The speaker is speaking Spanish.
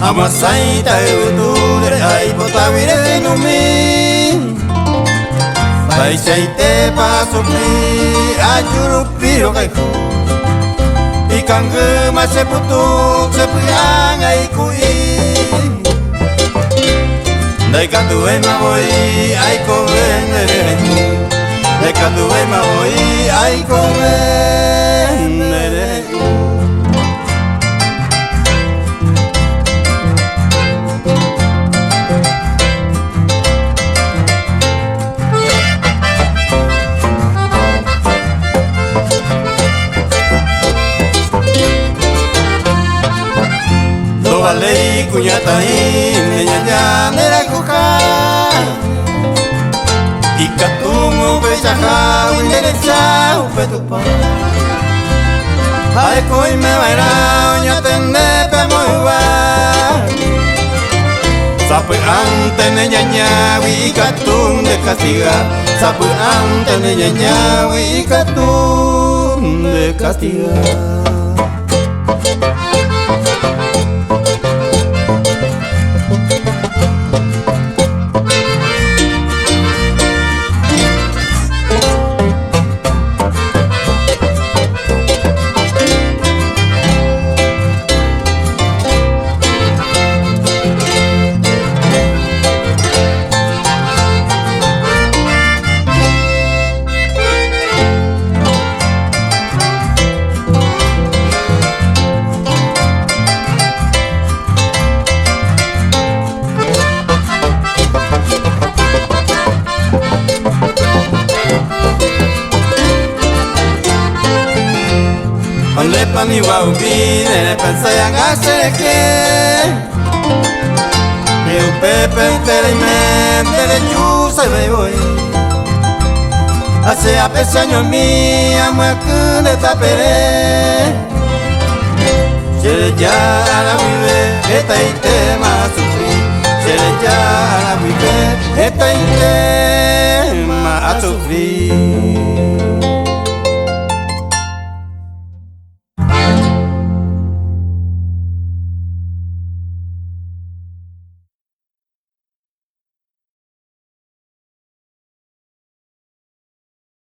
Amasaita euture ai potawire no mi Vai chaite pa sofri ajuru piro kai ku Ikangu maseputu sepiang ai kui Dai katu e mawoi ai ko venere Dai katu e mawoi ai ko venere Lei kunyata ini nyanyi nera kuka Ikatungu becaha windere chau petupa Hai koi me vaira nyatende pe moiwa Sapu ante ne nyanyi ikatung de castiga Sapu ante ne nyanyi ikatung de castiga Lepa mi waubi nene pensa yang aseke Eu pepe entere mente le chusa ve voy Ase a pesanyo mi amo kunde tapere Chere ya la vive eta ite ma sufri Chere ya la vive eta ite ma sufri